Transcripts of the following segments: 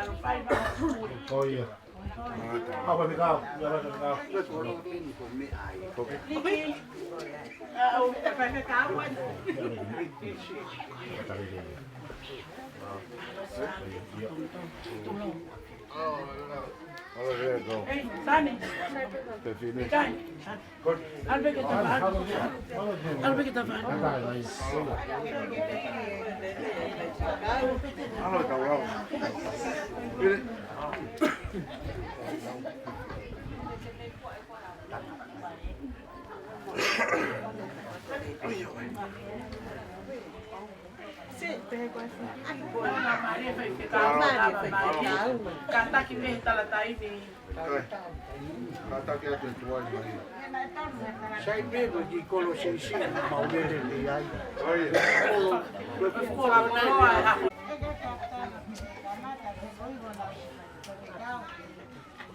Oh iya. Apa nih kau? Jangan kau. Oh, there you go. Sani. The finish. Albe kita faham. Albe kita faham. Ano ka wrong? Get it? Kata kita talatai ni. Kata kaya tuwa ni. Sai bebo di colo sensino, ma vedere lì hai. Oye.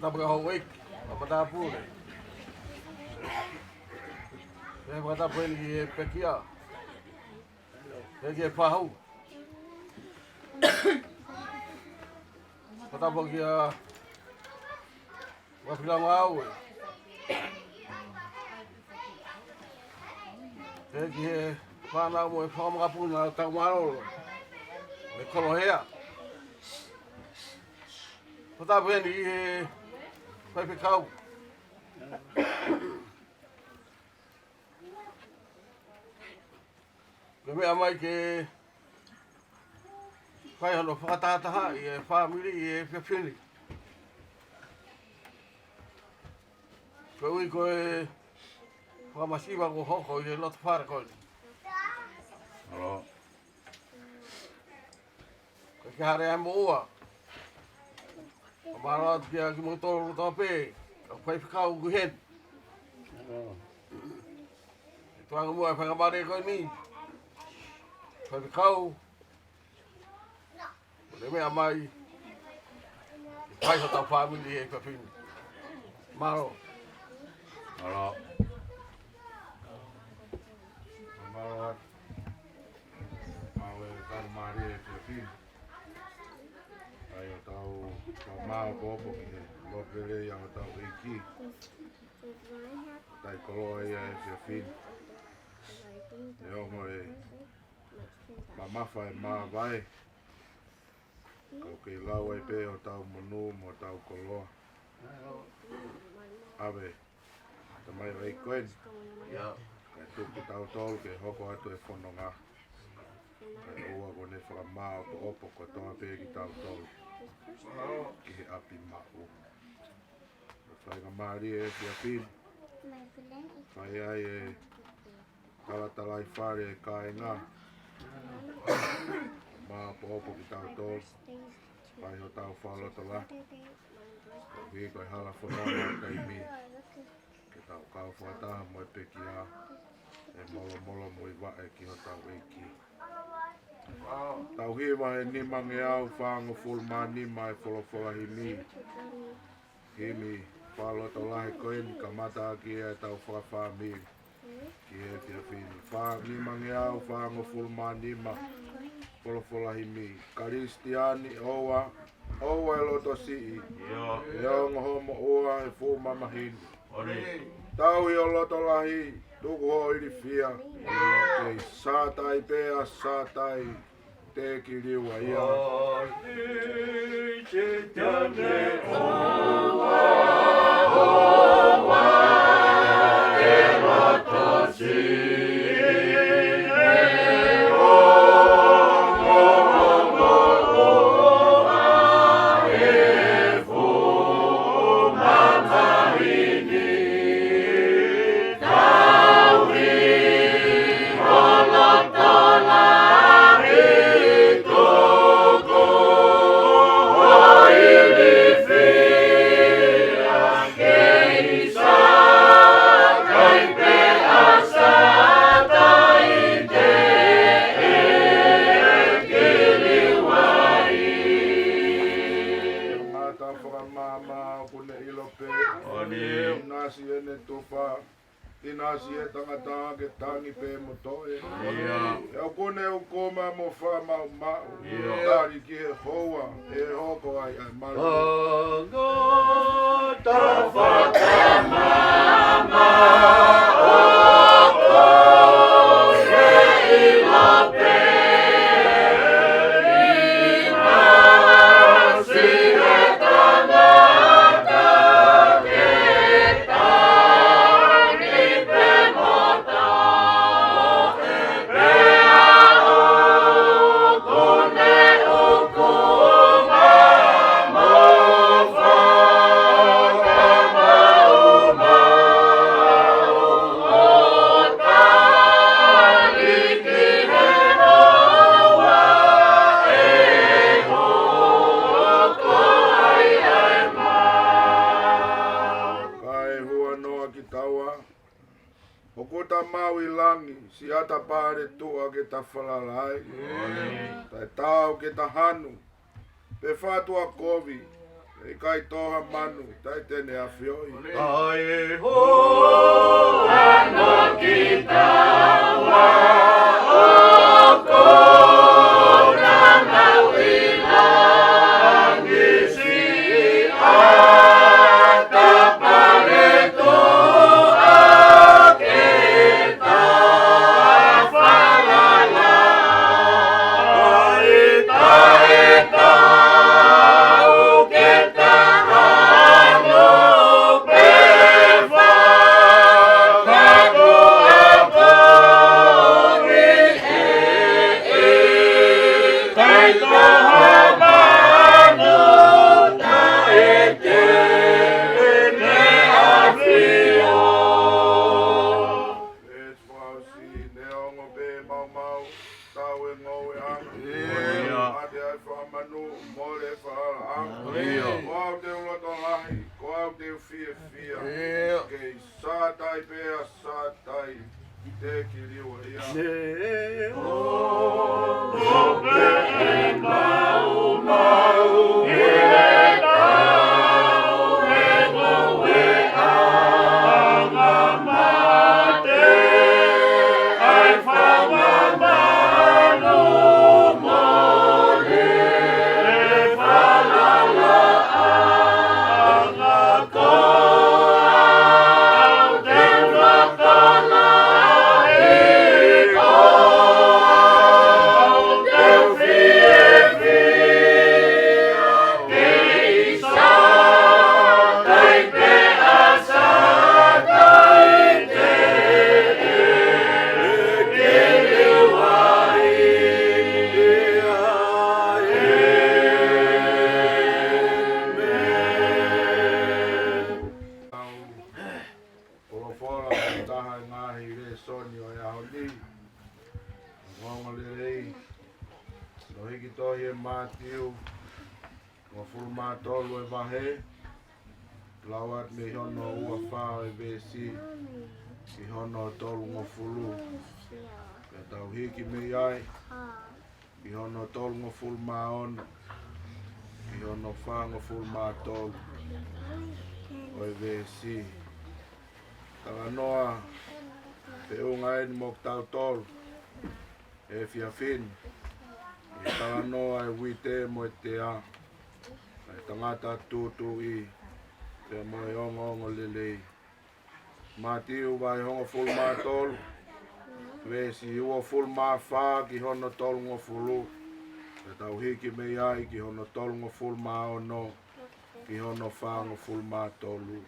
Tapos hawik, papatapo eh. Kaya papatapo yung pekia. Kaya pahaw. Patapos kaya wapilang aw eh. Kaya paano mo ipakamakapo na tagmarol. May koloheya. Patapos yan Pepikau. Kami amai ke kai halo whakatataha i family i whiwhiri. Koe koe whamasiwa ko hoko i loto whara koe. Alo. Koe ki hare amo ua. Mara dia ki motor tope, kai fikau guhen. Tuang mo fa ngabare ko ni. Kai fikau. Deme amai. Kai sa family e ka fin. Maro. Alo. Maro. Mawe kan mari e ka fin. Ayo tahu mau bobo ni bopele yang tahu iki. Tai kalau ya fin. Yo moi. Mama fai ma vai. Kau ke lau pe o tahu menu mo tahu kolo. Abe. Tamai vai koen. Ya. Kai tu tahu tol ke hoko atu e fononga. Kai oa ko ne fra ma o opo ko toa pe ki tahu tol. Ki he api mau. Whai ngā maari e kia pin. Whai ai e kalatalai whare e kai ngā. Mā pōpo ki tau tōs. Whai ho tau whaloto la. Hui koi hala whanona kai mi. Ke tau kau whataha mo e peki a. E molo molo mo i wae ki ho tau eiki. Tau hiwa e nimange au whango fulma nima e wholofola hi mi. Himi whaloto lahi koeni ka mata ki e tau whawha mi. Ki e kia whini. Nimange au whango fulma nima wholofola hi mi. Karistiani oa. Oa e loto si i. E ongo homo oa e fu mamahini. Tau i o loto lahi. Tuku ho iri fia. Kei sātai pēa sātai. Te ki riwa ia. Ina si e tangata ke tangi pe mo toe. Ia. E o kone o koma mo wha mau mau. Ia. Tari ki he hoa. E hoko ai ai malu. Tangata whakamama si ata pare tua ke ta whalalai. Tai tau ke ta hanu. Pe whatua kovi. E kai toha manu. Tai tene a whioi. Ai ho ano ki taua o ko na mau ilangi si ata pare tua ke ta Lawat me hono ua whao e vesi ki hono tolu ngofulu. Ka tau hiki me ai ki hono tolu ngofulu maon ki hono wha ngofulu matolu o e vesi. Tanga noa te unga eni mok tau tolu e fiafin. I tanga noa e wite mo e te a. E tangata tutu i te mai ongo lelei. Matiu vai hongo full matol. Vesi ua full ma fa ki hono tol ngo fulu. Te tau hiki me ai ki hono tol ngo full ma ono. Ki hono fa ngo full ma tolu.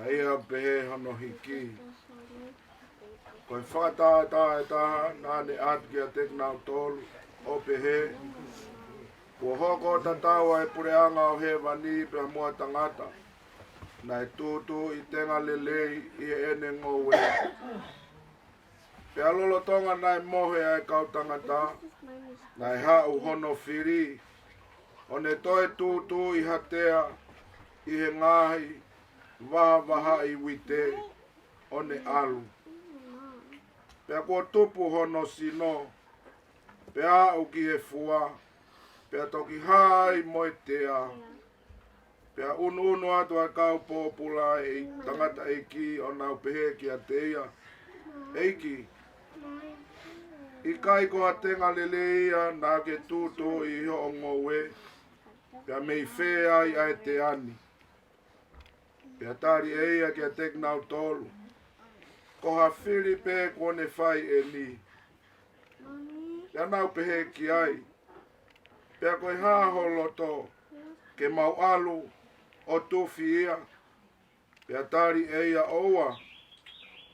Aia pehe hono hiki. Koe whata ta nane atkia teknau tolu. O pehe. Kua hoko tatawa e pureanga o he wani pe mua tangata. Nai tutu i tenga lelei i ene ngowe. Pe alolo tonga nai mohe ai kau tangata. Nai hau hono whiri. O ne toi tutu i hatea i he ngahi. Waha i wite. O ne alu. Pe kua tupu hono sino. Pe au ki he fua. Pea toki hai mo e tea, Pea unu atu ai kau pōpula e tangata eiki o nau pehe ki a te ia. Eiki. I kai ko a tenga lele ia nā ke tūtō i ho o ngowe. Pea mei whea ai ai te ani. Pea tari e ia ki a tek nau tolu. Ko ha whiri pē kone whai e ni. Pea nau pehe ki ai. Pea koe hāho loto ke mau alu o tuwhi ia. Pea tari e ia oua.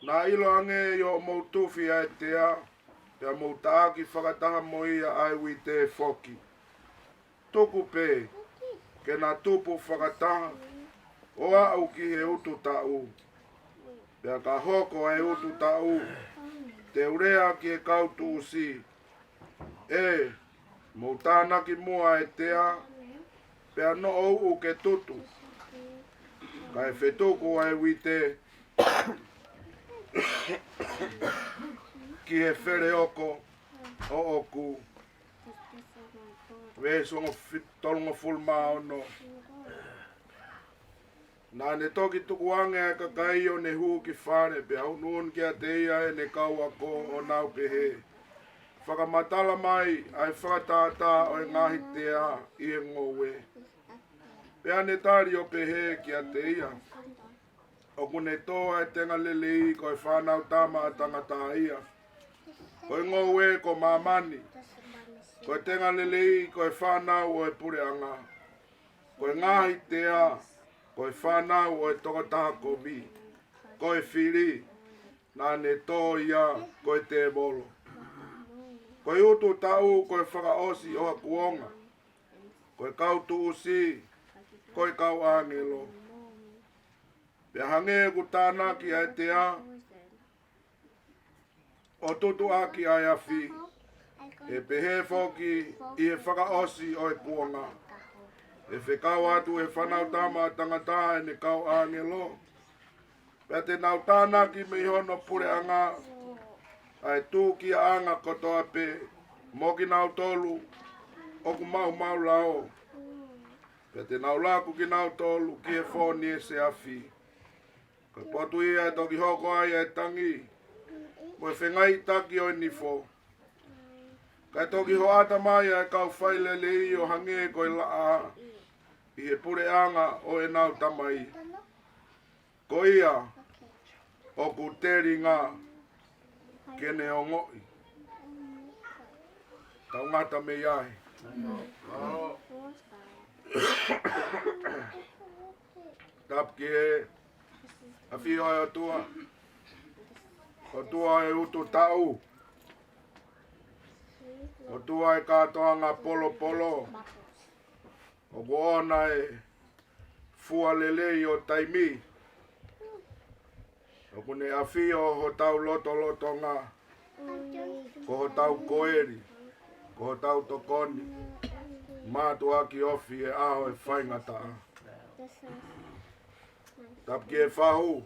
Nā ilo ange i o mou tuwhi ai te a. Pea mou taaki whakataha mo ia ai wi te whoki. Tuku pē, ke nā tupu whakataha, o au ki he utu tau. Pea ka hoko he utu tau, te urea ki e kautu usi. E, mou tānaki mua e te a, pea no ou ke tutu. Ka e whetuku ai wi te ki he where oko o oku. We songo tolunga fulma ono. Nā ne toki tuku ange a kakai o ne huu ki whare pe au nuun ki a te ia e ne kaua ko o nau pehe. Whakamatala mai ai whakatata o e ngahi te a i e ngowe. Pea ne tari o pehe ki a te ia. O kune toa e tenga lele i ko e whanau tama a tangata ia. Ko e ngowe ko mamani. Ko e tenga lele i ko e whanau o e pure anga. Ko e ngahi te a. Ko e whanau o e tokotaha ko mi. Ko e whiri. Nā ne tō ia ko e te bolo. Ko e utu tau ko e whakaosi o a kuonga. Ko e kautu usi. Ko e kau angelo. Pea hange ku tānaki ai te a. O tutu aki ai a whi. E pehe foki i e whakaosi o e kuonga. E whekau atu e whanau tama tangata e ne kau angelo. Pea te nau tānaki me hono pure anga. Ai tū ki anga kotoa pe. Moki nau tolu. Oku mau lao. Pea te nau laku ki nau tolu ki e whoni e se awhi. Ko potu ia e toki hoko ai e tangi. Mo e whengai taki o ni fo. Kai toki ho ata mai e kau whailele i o hange ko i laa. I he pure anga o e nau tamai. Ko ia, o ku teri ngā, kene o ngoi. Tau ngata me iai. Tap ki e, a whioi o tua. O tua e utu tau. O tua e katoa ngā polo polo. O kuona e fua lelei o taimi. O kune a whio ho tau loto ngā. Ko ho tau koeri. Ko ho tau tokoni. Mātu aki ofi e aho e whaingata. Tap ki e whahu.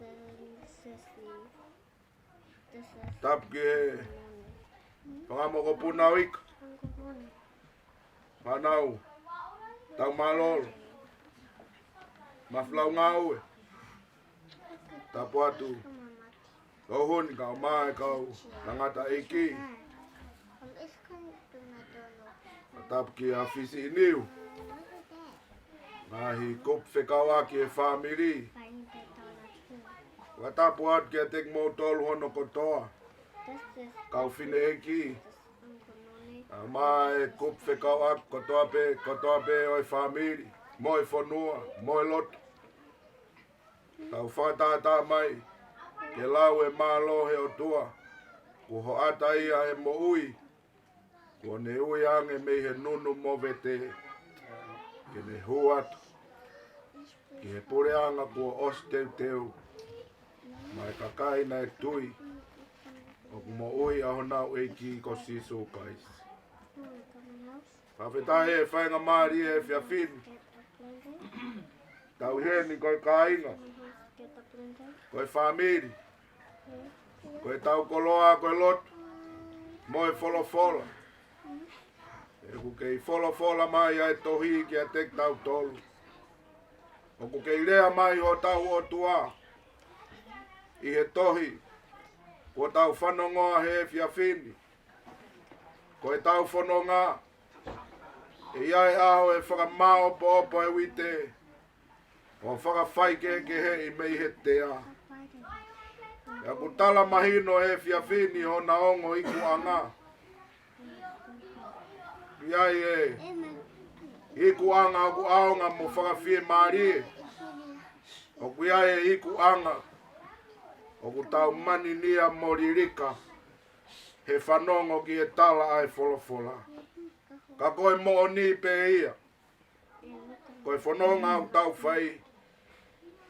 Tap ki e whangamoko puna wika. Whanau. Tau malolo. Maflau ngau e. Tapu atu. Kau honi kau mai kau. Nangata eiki. Tapu ki a fisi iniu. Nahi kup whekau aki e whamiri. Watapu atu ki a tek mou tolu hono kotoa. Kau whine eiki. Mai kup whekau aki kotoa pe oi whamiri. Moi whanua, moi loto. Tau whatata mai. Ke lau e mālohe o tua. Ko ho ata ia e mo ui. Ko ne ui ange me he nunu mo vete. Ke ne huatu. Ke he pure anga kua os teu. Mai kakaina e tui. O ku mo ui aho nau eiki ko sisu kais. Whawhetahe e whainga maari e whiawhini. Tau heni koe kāinga. Koe whamiri. Koe tau koloa koe lotu. Moe wholofola. E ku kei wholofola mai ai tohi ki a tek tau tolu. O ku keirea mai o tau o tua. I he tohi. Ko tau whanongoa he whiawhini. Ko e tau whanonga. E iai aho e whakamao po opo e wite. O whakawhai ke he i mei he tea. Ia ku tala mahino he whiawhini ho na ongo iku anga. Iai e. Iku anga o ku aonga mo whakawhie maari. O ku iai e iku anga. O ku tau mani nia moririka. He whanongo ki e tala ai wholofola. Ka koe mo o ni pe ia. Koe whanonga o tau whai.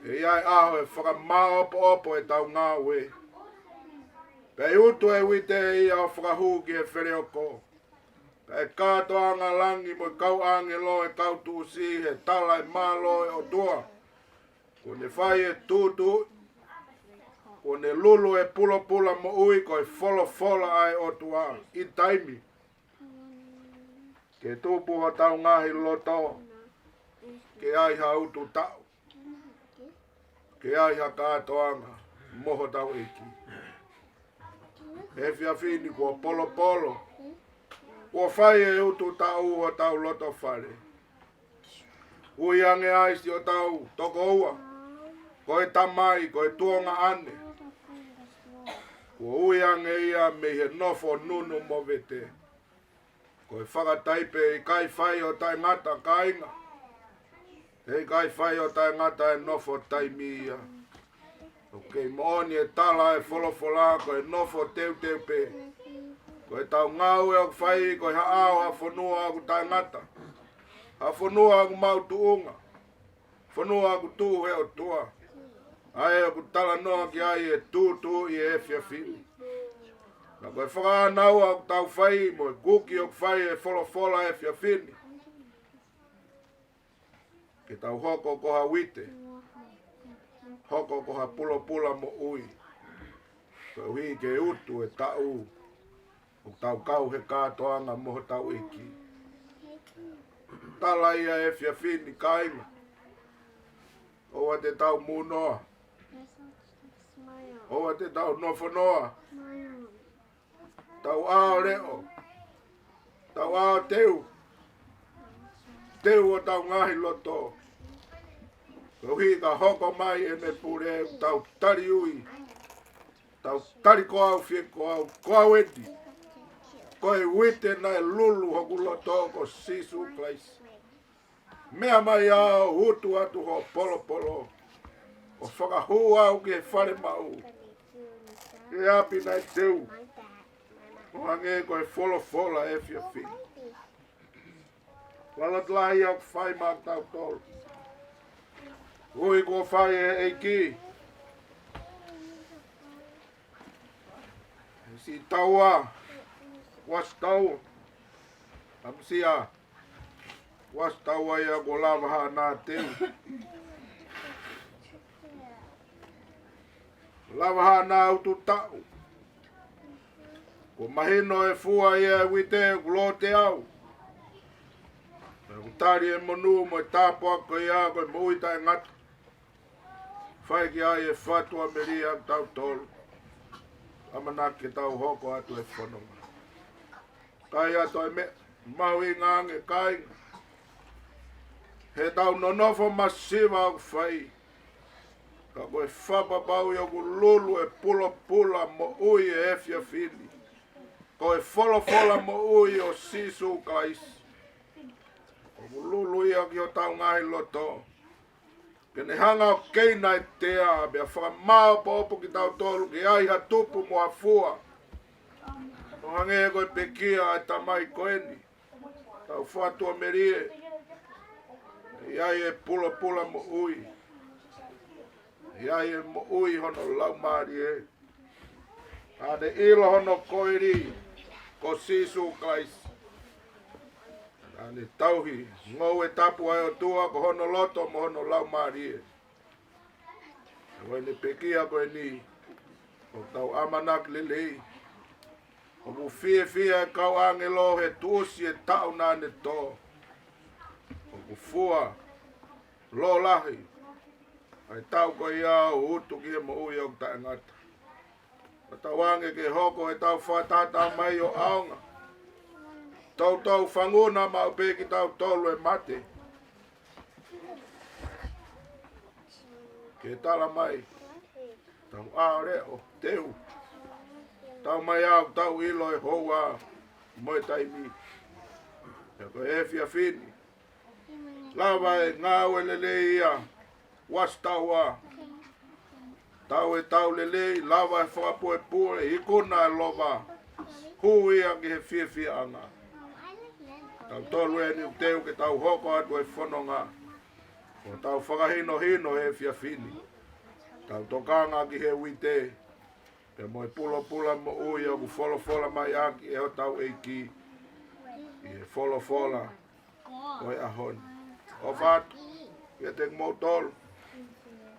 E iai aho e whakamao opo e tau ngā we. Pei utu e wite e ia o whakahu ki e where o ko. E kātoa ngā langi mo kau angelo e kau tūsi he tala e malo e o tua. Ko ne whai e tūtu. Ko ne lulu e pula mo ui ko e fola ai o tua. I taimi. Ke tūpu ha tau ngahi loto. Ke ai ha utu tau. Ke ai ha kātoanga. Moho tau iki. E whiawhini ko polo. Ko whai e utu tau o tau loto whare. Ui ange aisi o tau toko ua. Ko e tamai, ko e tuonga ane. Ko ui ange ia me he nofo nunu mo vete. Ko e whakataipe i kai whai o tai ngata kainga. Hei kai whai o tai ngata e nofo taimi ia. Ok, mooni e tala e wholofola ko e nofo teu pe. Ko e tau ngau e o whai, ko e haao ha whanua aku tai ngata. Ha whanua aku mau tuunga. Whanua aku tū he o tua. Ai aku tala noa ki ai e tū i e whiawhini. Na koe whakaanau aku tau whai, mo e kuki o whai e wholofola e whiawhini. Ke tau hoko ko ha wite. Hoko ko ha pula mo ui. Ko hui ke utu e tau. O tau kau he kātoanga moho tau iki. Tala ia e whiawhini kainga. Oa te tau mūnoa. Oa te tau nofonoa. Tau ao reo. Tau ao teu. Teu o tau ngahi loto. Ko hi ka hoko mai e me pure tau tari ui. Tau tari ko au fie ko au eti. Ko e wite na e lulu hoku loto ko sisu Christ. Mea mai au hutu atu ho polo. O whakahu au ki e whare mau. E api nai teu. O hange ko e fola e whiawhini. Walatlahi au whai maa tau tolu. Ui ko whai e eiki. Si taua. Was tau. Amsia. Was taua ia ko lava ha nā teu. Lava ha nā utu tau. Ko mahino e fua ia e wite e kulo te au. Utari e monu mo e tāpua ko ia ko e muita e ngata. Whai ki ai e whatua meria tau tolu. Amana ke tau hoko atu e whanonga. Kai ato e me maui ngange kainga. He tau nonofo masiva au whai. Ka koe whapapau i au lulu e pula mo ui e whiawhini. Ko e fola mo ui o sisu Christ. Ko lulu ia ki o tau ngahi loto. Kene hanga o keina e tea. Bea whakamao pa opo ki tau tolu ki ai ha tupu mo a fua. No hange e koe pekia e tamai koeni. Tau whatua merie. Iai e pula mo ui. Iai e mo ui hono lau maari e. Ade ilo hono koiri. Ko sisu Christ. Ane tauhi. Ngau e tapu ai o tua ko hono loto mo hono lau maari e. Wene pekia koe ni. O tau amanak lelei. O mu fie e kau angelo he tuosi e tau nane to. O mu fua. Lo lahi. Ai tau ko ia o utu ki mo ui o ta ngata. Tawange ke hoko e tau whatata mai o aonga. Tau whanguna ma upe ki tau tolu e mate. Ke tala mai. Tau aore o teu. Tau mai au tau ilo e hoa moe taimi. E ko e fia fini. Lava e ngau e lele ia. Was tau a. Tau e tau lele, lava e whakapue pue, ikuna e lova. Hu ia ki he fia anga. Tau tolu e ni teu ke tau hoko atu e whanonga. O tau whakahino hino he fia fini. Tau tokanga ki he wite. Pe moe pula mo ui o ku fola mai aki e o tau eiki. I he fola. Oi ahon. O fatu. Ia te mo tolu.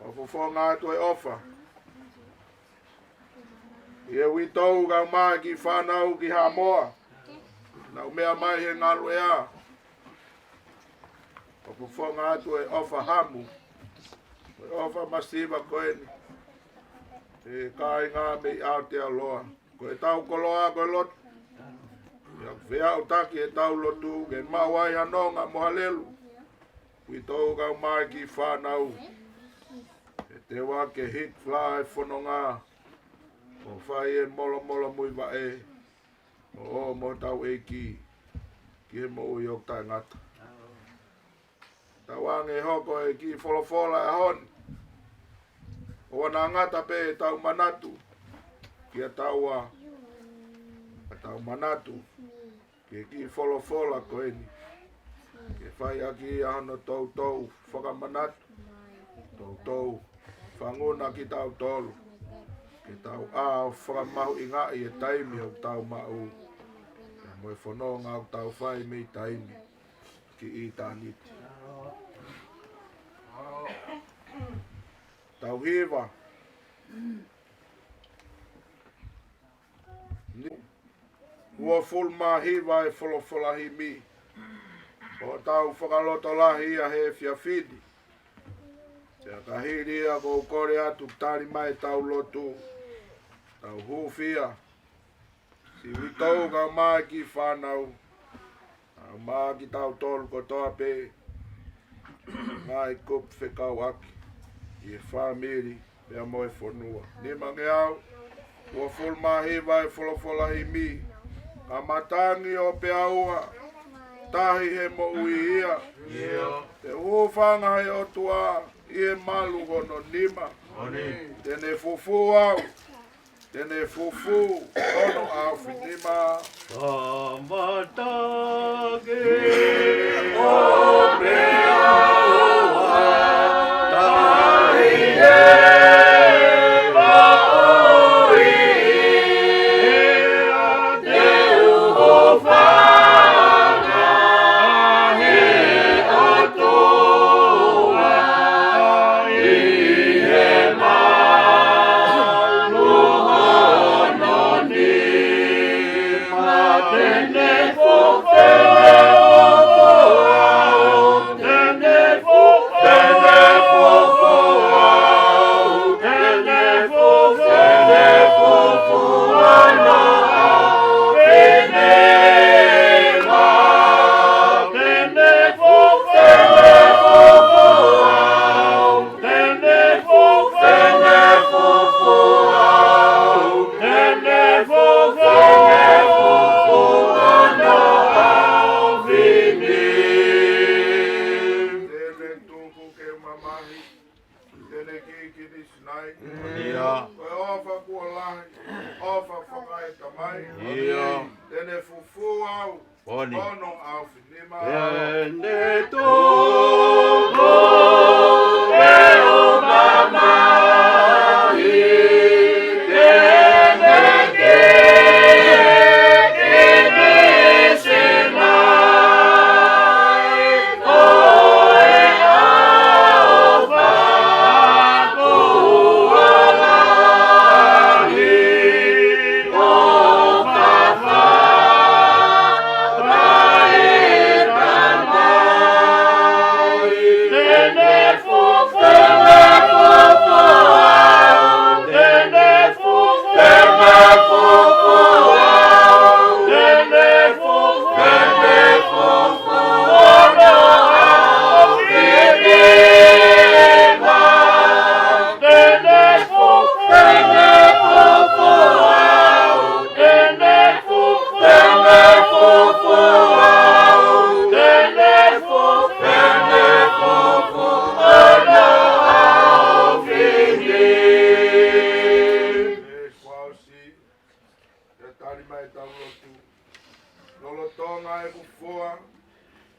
O fofonga atu e ofa. Ia witou ka mai ki whanau ki Hamoa. Nau mea mai he ngalu e a. O kufonga atu e ofa hamu. E ofa masiva koeni. E kai ngā mei Aotearoa. Ko e tau koloa ko e lotu. Ia whea o taki e tau lotu. Ke mawai anonga mohalelu. Witou ka mai ki whanau. E te wā ke hit fly whanonga. O whai e molo mui wa e. O mo tau e ki. Ki he mo ui ok tai ngata. Tawange hoko e ki fola e hon. O wana ngata pe tau manatu. Ki a tau a. A tau manatu. Ki fola koeni. Ke whai aki ano tau. Whaka manatu. Tau. Whanguna ki tau tolu. Ke tau a whakamahu i ngai e taimi o tau mau. E moe whanonga o tau whai mei taimi. Ki i tāniti. Tau hiwa. Ua fulma hiwa e fola hi mi. O tau whakaloto lahi a he fia fidi. Te ka hiri a ko kore atu tari mai tau lotu. Tau hufia. Si witou ka mai ki whanau. Tau mai ki tau tolu ko toa pe. Ngai kup whekau aki. I e whamiri. Pea moe whanua. Ni mange au. Ua fulma hiwa e fola hi mi. Ka matangi o pe aua. Tahi he mo ui ia. Te hufanga he o tua. I e malu hono nima. Tene fufu au. Tene fufu. Hono au finima. Tamatake o pe aua. Tahi he mo ui ia. Te hufanga he o tua. I he malu hono nima. Tene fufu au. Tene fufu au. Tene fufu ano au finema. Tene fufu au. Tene fufu au. Tene fufu ano au finema. Tene tuku ke mamahi. Tene kiki ni sinai. Ia. Koe ofa kua lahi. Ofa whakai tamai. Ia. Tene fufu au. Boni. Ono au finima. Tene tuku e o mamahi. Tene kiki ni sinai. Koe aufa kua lahi. Ofa whakai tamai. Tene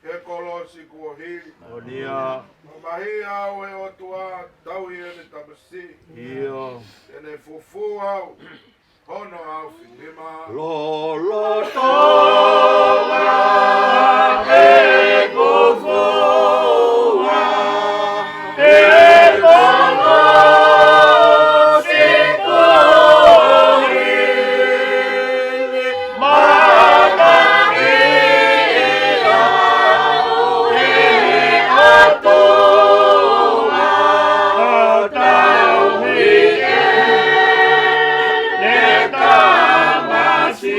He kolosi kua hili. Onia. Mahi au e o tua tau i ene tamasi. Io. Ene fufu au. Hono au finima. Lolo tonga e kufua e kono sikoi mata ia e atua tau hie ne tamasi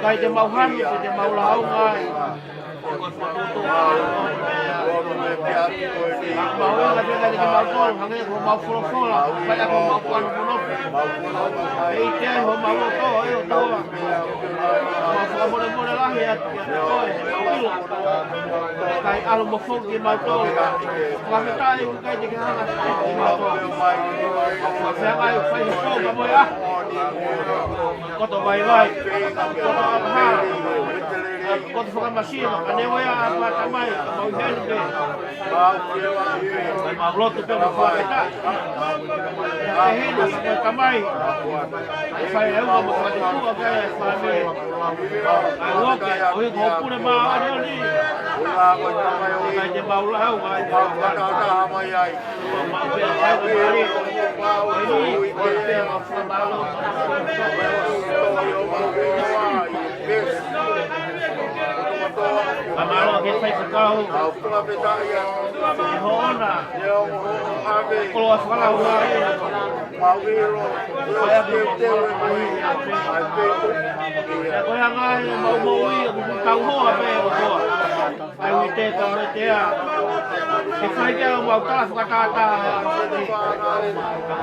Ai te mau hanu, te mau lau ngai. Mau nga te kai te mau tol, hange ko mau folofola, pai ako mau kuan fonofi. Ei te ai ho mau to, e o toa. Mau fua mole mole lahi atu, koe, ilo. Kai alo mo fonki mau tol. Kua me tai ku kai te ke hanga te mau tol. Kua fea kai u fai ho ka moe ah. Koto vai vai, koto apahara. Koto whakamasino, ka newe a matamai, ka mau henu pe. Kai mau lotu pe na whaketa. Ka henu sa koe tamai. Ai whai eunga mo whakatua kai e whame. Ai woke, o hi kōpune maa ani oni. Kai te mau lau, kai te mau lau. Mau pe a kai ka mari. Heni, koe pe a whamalo. Amaro ke fai sakau. E hona. Kolo afala ua e. E koe hangai mau maui e kuku tau hoa pe o koa. Ai ui te ka me te a. E fai ke au mau tala whakatata.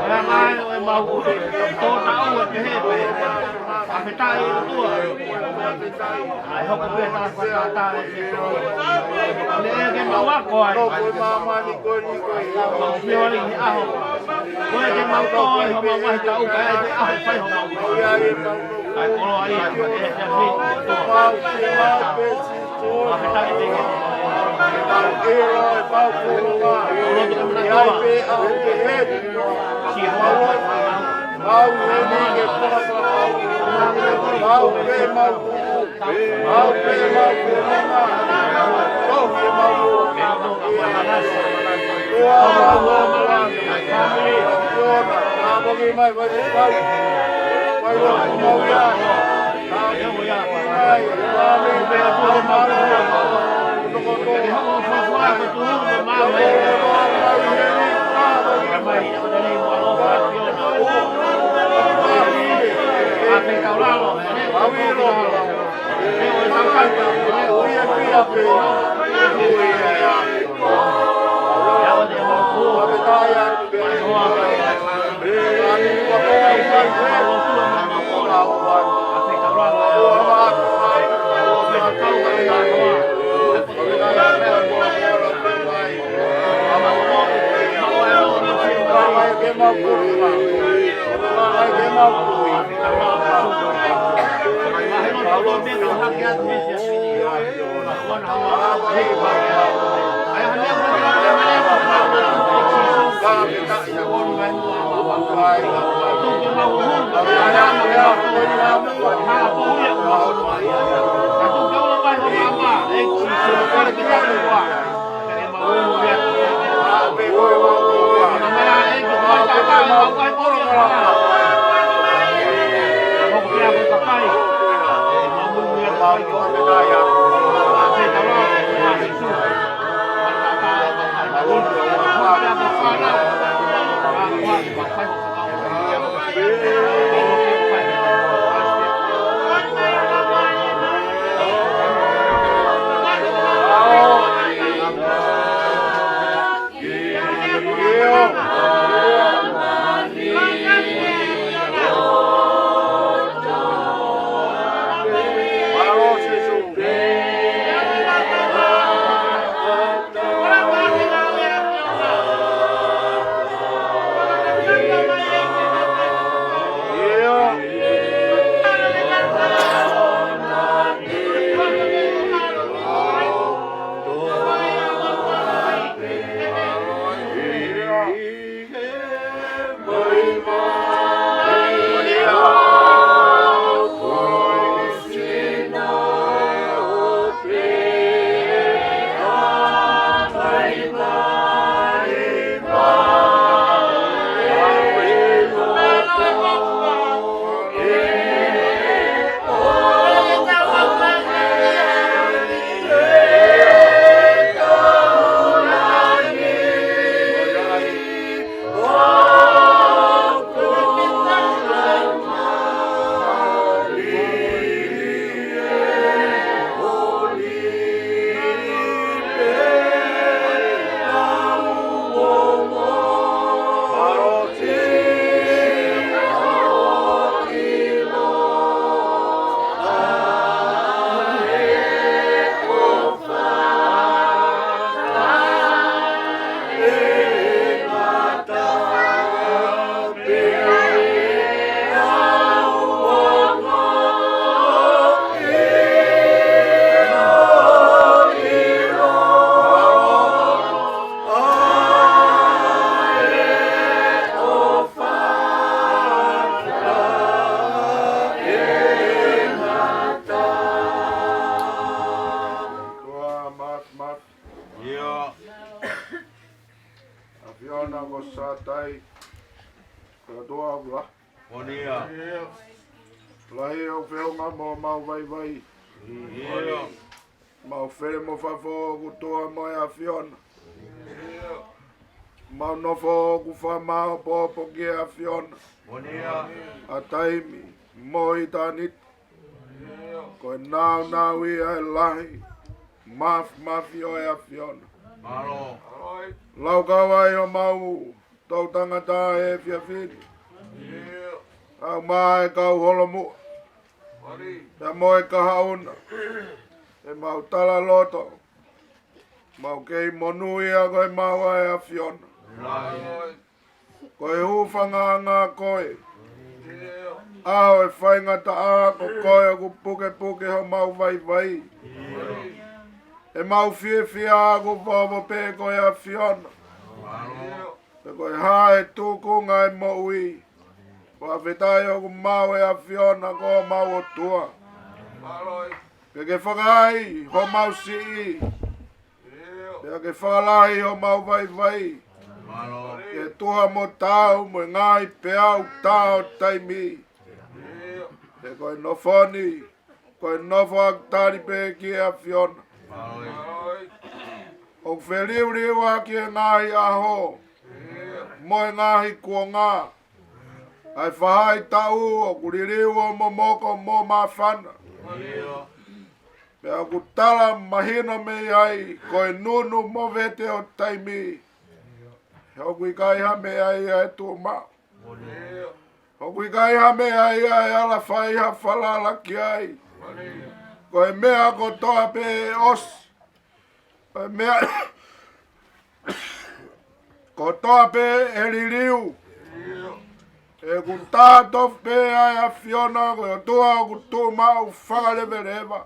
E hangai e mau ui. Tō tau e te hepe. A petai e tua. Ai hoko pe tala whakatata e te koe. Le e ke mau ako ai. Mau whiori ni aho. Koe te mau toi ho mau mahi tau ka e te aho whai ho mau toi. Ai kolo ai e te whii. A petai te ke. Kolo te kamuna toa. Si hoa wai wai. Mau e ke mau pe mau Mau fere mo fafo ku toa mo ya Fiona. Mau nofo ku fa mau popo ki a Fiona. A taimi mo i tanit. Ko nau nau i ai lahi. Mafi o e a Fiona. Lau kawai o mau tau tangata e fia fini. Au mai kau holomu. Ya mo e kahauna. E mau tala loto. Mau kei monui a koe mau ai a Fiona. Koe hufanga ngā koe. Aho e whaingata a ko koe ku puke puke ho mau vai. E mau fie a ku popo pe koe a Fiona. E koe hae tukunga e mo ui. Wa whetai o ku mau e a Fiona ko mau o tua. Ke whakai ho mau si i. Ke whakalai ho mau vai. Ke tuha mo tau mo ngai peau tau taimi. Ke koe nofoni. Koe nofo aktari pe ki a Fiona. O wheliu a ki e ngahi aho. Mo e ngahi kua ngā. Ai whahai tau o kuririu o momoko mo mawhana. Pea ku tala mahina me ai koe nunu mo vete o taimi. Heo kui kai hame ai ai tu ma. Heo kui kai hame ai ai ala whaiha whalala ki ai. Koe mea ko toa pe os. Koe mea ko toa pe eririu. E kun tātof pe ai a Fiona koe o tua ku tu mau whakalevereva.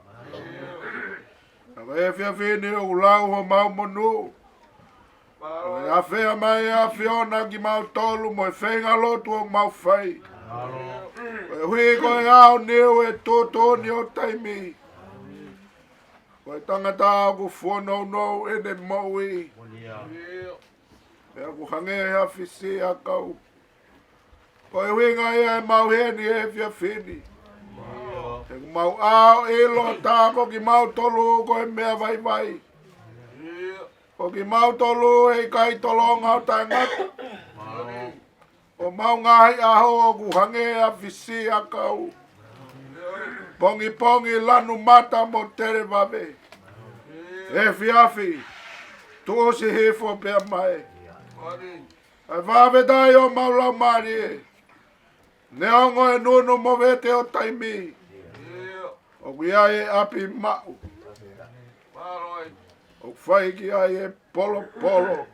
e fia fini o lau ho mau monu. A fea mai a Fiona ki mau tolu mo e whenga lotu o mau whai. E hui koe au neo e tōtoni o taimi. Koe tangata au ku whanau nou e ne maui. E aku hange e a fisi a kau. Koe winga ia e mau heni e fia fini. E ku mau au e lo tāko ki mau tolu koe mea vai vai. O ki mau tolu e kai tolonga o tangata. O mau ngahi aho o ku hange a fisi a kau. Pongi pongi lanu mata mo tere vave. E fiafi. Tu si hifo pia mai. Ai vave dai o mau lau mari e. Neongo e nunu mo vete o taimi. O ki ai e api mau. O whai ki ai e polo polo.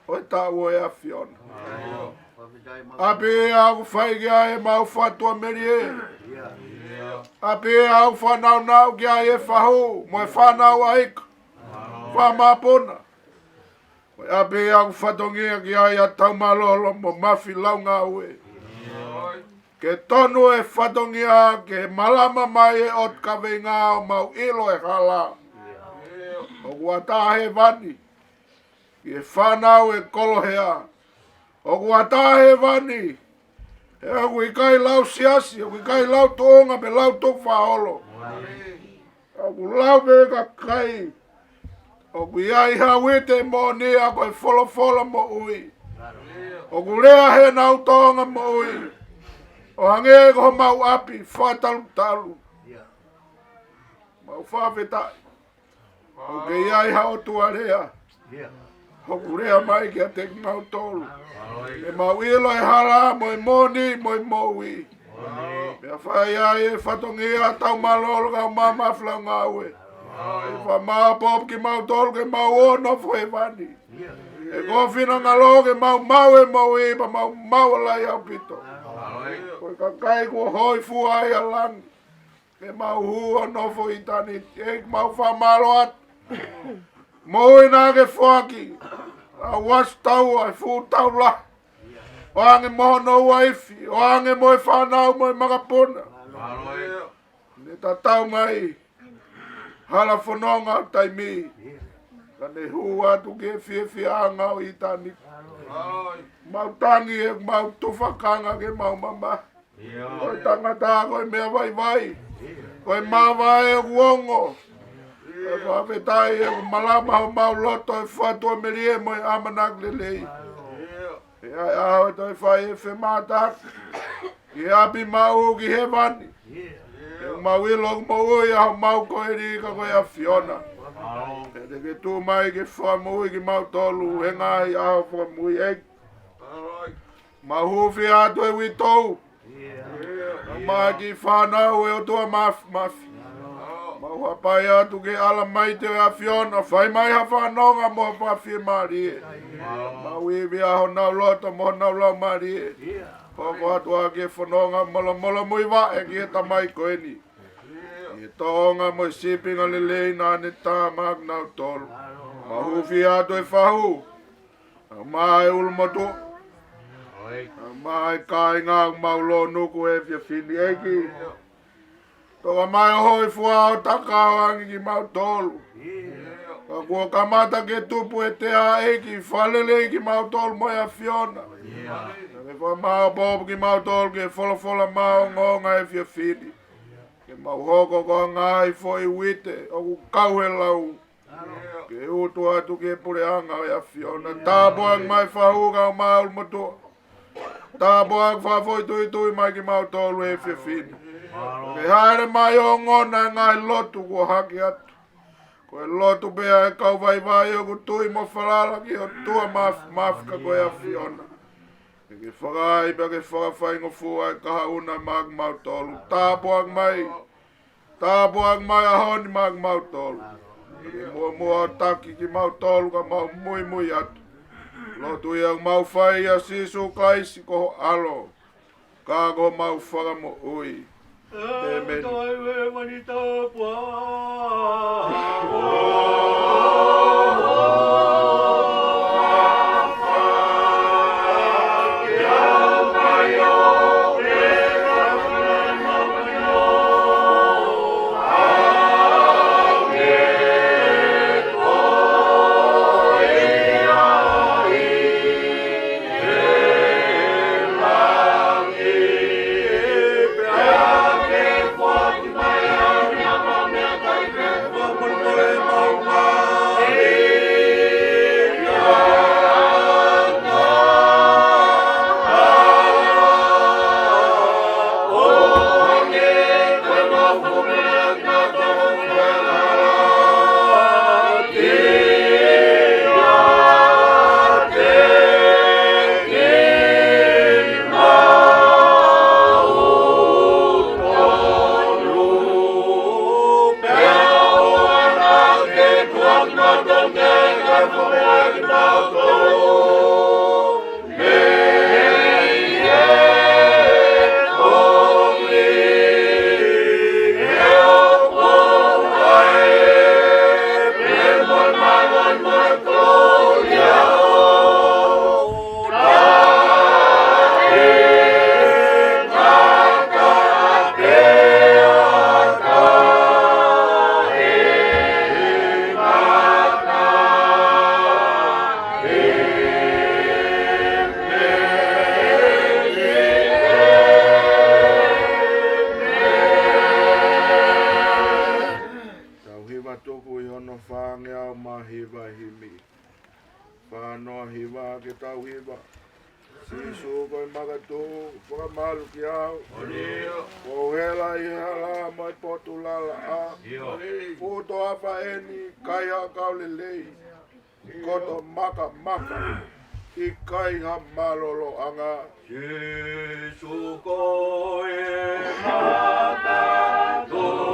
O e tau e a Fiona. Api e au whai ki ai e mau whatua meri e. Api e au whanau nau ki ai e whahu. Mo e whanau aika. Whamapona. Api e au whatongia ki ai a tau malolo mo mafi launga ue. Ke tonu e whatongia ke malama mai e ot kawenga o mau ilo e hala. O kuatahe vani. Ke whanau e kolohea. O kuatahe vani. E aku i kai lau siasi. O i kai lau toonga me lau tok whaolo. Aku lau me ka kai. O ku iai hawite mo ni ako e folo mo ui. O ku lea he nau toonga mo ui. O hange ko mau api whatalu talu. Mau whawhetai. O ke iai hao tuarea. O ku rea mai ki a te mau tolu. E mau ilo e hala mo e moni mo e moui. Mea whai ai e whatongia tau malolo ka mama flau ngaue. E wha maa pop ki mau tolu ke mau ono fwe vani. E kofina ngalo ke mau e moui pa mau lai au pito. Koe ka kai kua hoi fuai a lang. E mau hua nofo i tani. E mau wha maloat. Moi nā ke whaki. A was tau ai fu tau la. O ange moho no waifi. O ange moe whanau moe makapona. Ne ta tau mai. Hala whanonga o taimi. Ka ne hua tu ke fie anga o i tani. Mau tangi e mau tufakanga ke mau mama. Koe tangata koe mea vai vai. Koe mawai e kuongo. E whawhetai e malama ho mau loto e whatua meri e moi amanak lelei. E ai aho e toi whai e whematak. Ki api mau ki he vani. E mau ilong mo ui aho mau koe rika koe a Fiona. E te ke tū mai ke whamui ki mau tolu. He ngai aho whamui e. Mau huwhi atu e witou. Mai ki whanau e o tua mafi. Mau hapai atu ke ala mai te a Fiona. Whai mai ha whanonga mo whawhi mari e. Mau iwi aho nau loto mo nau lau mari e. Poko atu a ke whanonga mola mui wa e ki he tamai koe ni. I tonga mo sipinga lelei nā ne tā mak nau tolu. Mau huwhi atu e whahu. Mai ulmotu. Mai kai ngā mau lo nuku e fia fini eki. Toka mai hoi fua o takao angi ki mau tolu. Ka kua kamata ke tupu e te a eki. Whalele ki mau tolu moi a Fiona. Ke wha mau bobu ki mau tolu ke fola mau ngonga e fia fini. Ke mau hoko ko ngai foi wite. O ku kauhe lau. Ke utu atu ke pure anga e a Fiona. Tāpoang mai whahuka o mau motua. Tāpoang whawhoi tui mai ki mau tolu e fia fini. Ke haere mai o ngona ngai lotu ko haki atu. Koe lotu bea e kau vai o ku tui mo whalala ki o tua mafika koe a Fiona. Ke whakai pia ke whakawhaingo fua e kaha una mag mau tolu. Tāpoang mai a honi mag mau tolu. Ke mua taki ki mau tolu ka mau mui atu. Lotu iang mau whai a sisu kaisi ko alo. Ka ko mau whaka mo ui. Amen. Koto maka maka ikai ha malolo anga Jesu ko e mata to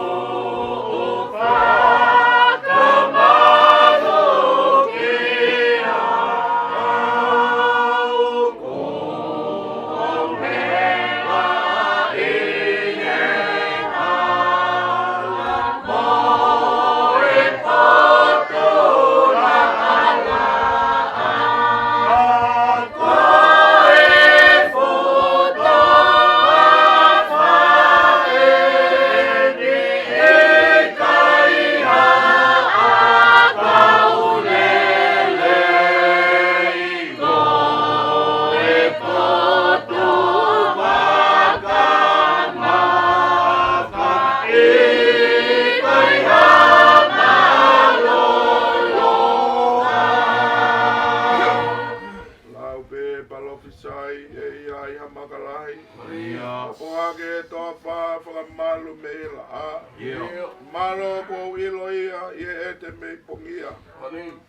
Malo ko ilo ia e te me pongia.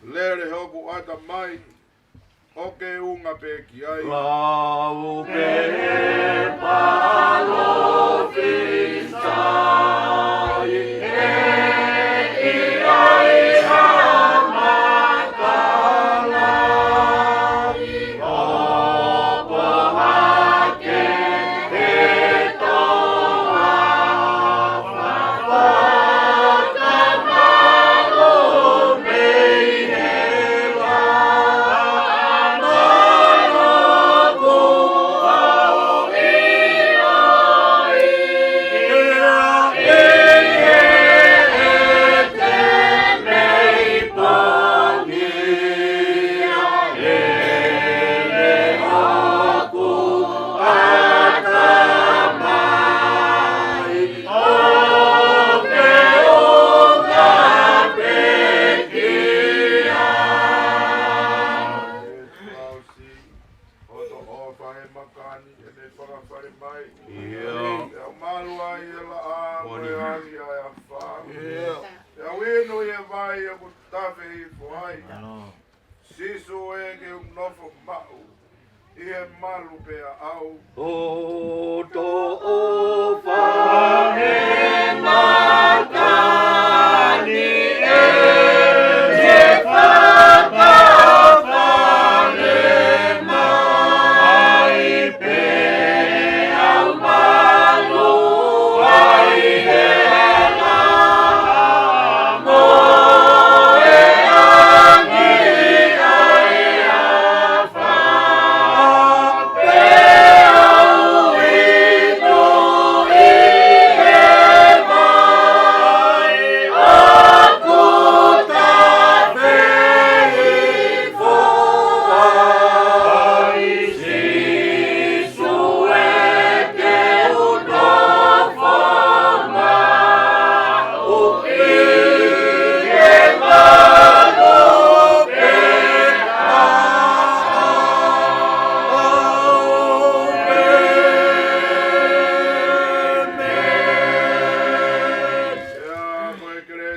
Lere hoku ata mai. Oke unga pe ki ai. Lau pe palo fisai e ai hamakala opo hake Sisu ege nofo mau. Ie malu pea au. Oto ofa he matani e se whakawhare mai pe au malu a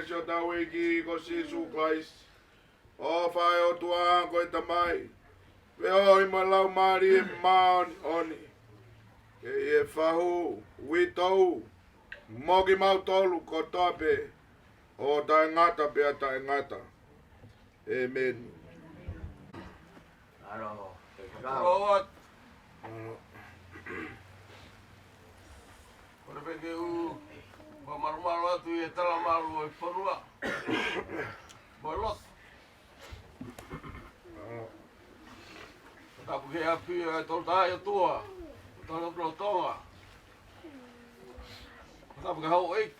sio tau e ki ko Jesu Christ. O whae o tua koe tamai. Me oi ma lau mari e maoni oni. E whahu, witou, mogi mau tolu ko tope. O tae ngata pia tae ngata. Amen. Aro. Rawat. Ora peke u mamarumalo atu e tala malu e whanua. Bolos. Tapu ke api e tol tae o tua. Tolo tolo tonga. Tapu ke hau eik.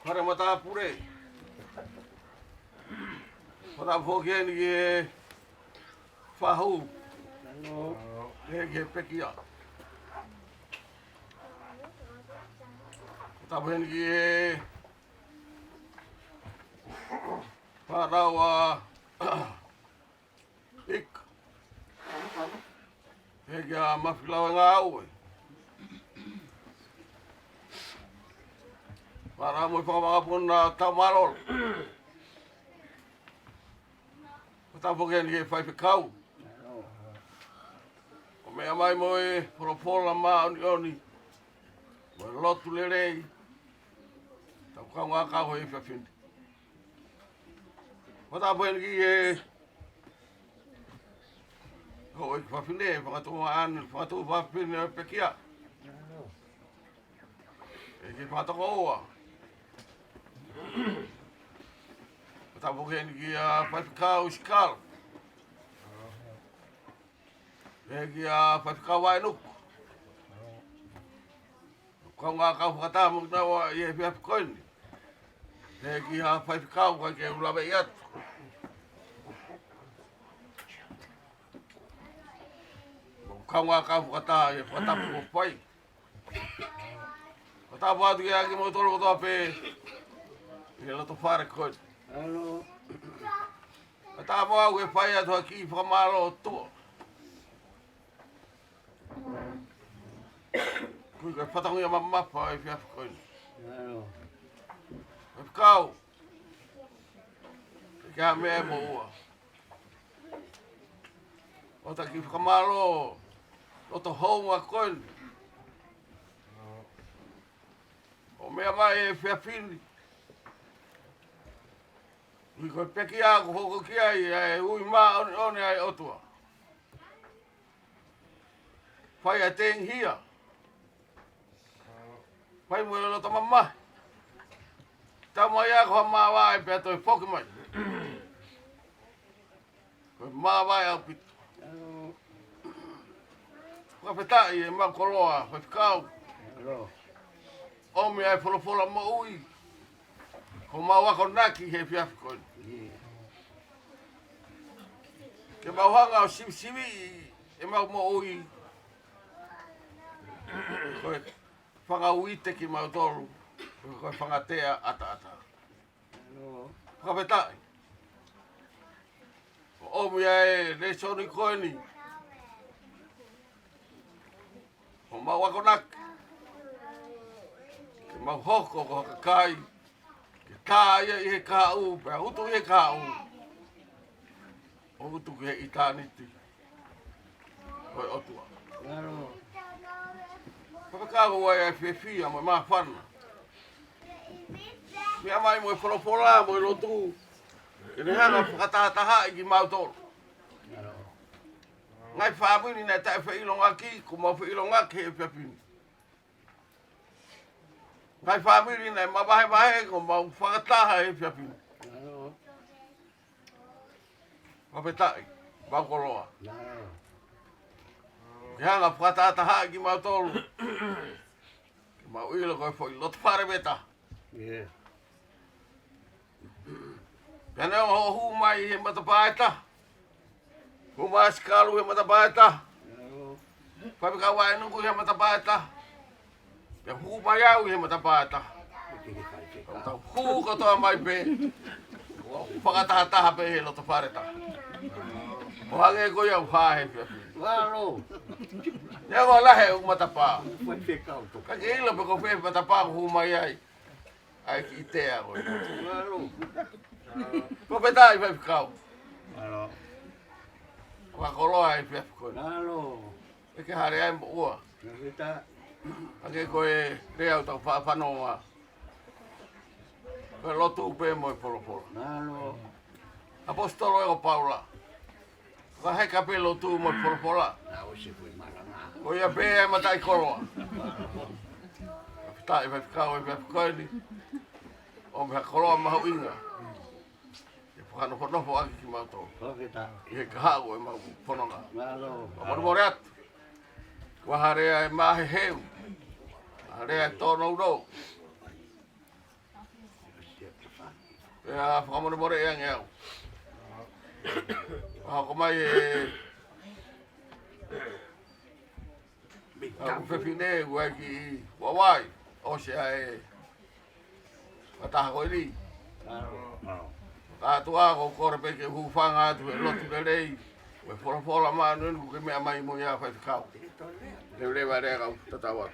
Hare mata pure. Tapu hoki eni e whahu. Ke pekia. Tapu eni ki e wharawa ik. He kia mawhilawa ngā aue. Whara moi whakamagapuna tau marol. Tapu ke ni e whaipekau. O mea mai moi poropola maa oni oni. Moi lotu lerei. Tapu kau ngā kau hei whiawhindi. Tapu ke ni e ko e whawhine, whakatau anu, whakatau whawhine pekia. E ki whakatau oa. Tapu ke ni ki a whaipikau sikal. E ki a whaipikau wainuku. Kau ngā kau whakatamu nawa i e whiapikoini. E ki a whaipikau kai ke ulawe i atu. Kau ngā kau whakata e whakatapu ko pai. Whakatapu atu ki aki mo tolo kotoa pe. I lato whare koe. Whakatapu au e pai atu aki whakamaro o tua. Kui koe whatangu ia mamapa e whiafu koe. Whiapikau. E kia mea mo ua. Ota ki whakamaro o to hounga koe. O mea mai e whiawhini. I koe peki ako hoko ki ai e ui maa one ai otua. Whai a teng hia. Whai mui o lota mamahi. Tau mai ako ha maa wai pe ato e whoki mai. Koe maa wai au pitu. Ka petai e mau koloa, whiapikau. Omi ai wholofola mo ui. Ko mau wako naki he whiapikoi. Ke mau hanga o siwi e mau mo ui. Koe whangauite ki mau tolu. Koe whangatea ata. Ka petai. Omi ai resoni koe ni. O mau wako naki. Ke mau hoko ko kakai. Ke tā ia i he kāu, pēr utu i he kāu. O utu ki he itāniti. Koe otua. Whakakawa wai ai whiawhia mo maa whana. Mea mai mo e wholopola mo e rotu. E ne hanga whakatataha i ki mau tolu. Ngai whaamini nei tae whailonga ki, ko mau whailonga ki he whiapini. Ngai whaamini nei mawahe ko mau whakataha he whiapini. Wapetai, waukoloa. Ke hanga whakatataha ki mau tolu. Ke mau ilo koe whoi lotu whare beta. Pene o hu mai he matapaeta. Kuma sikalu he matapaeta. Whaipikau wai nuku he matapaeta. Pe hu mai au he matapaeta. Tau hu katoa mai pe. Whakatataha pe he loto whareta. O hange koe au whahe pia. Nea ngō lahe u matapā. Kaki ilo pe ko whe matapā hu mai ai. ai ki te a koe. Malo. Ko petai fai kau. Malo. Wa koloa ai fai koe. Malo. E ke hare ai mo ua. Kita Ake koe rea tau whanoa. Koe lotu upe mo i polo. malo. Apostolo e o Paula. Ka hei ka pe lotu mo i polo. Na o se foi malanga. Ko ia pe e matai koloa. Tai fai kau e fai koe ni. O me koloa mahu inga. E whakano whanofo aki ki mātou. Ko kita. I he kahago e mahu whanonga. Malo. Amor more atu. Wa harea e mahe heu. Harea e tōna uro. E a whakamone more e ange au. Hako mai e... Aku whewhine ua ki wawai. O se e... Wataha koe li. Malo. Kātua ko kore peke hufanga atu e lotu le rei. Ue whora maa nunu ke mea mai mo ia whai whikau. Leu lewa rea kau tatawa.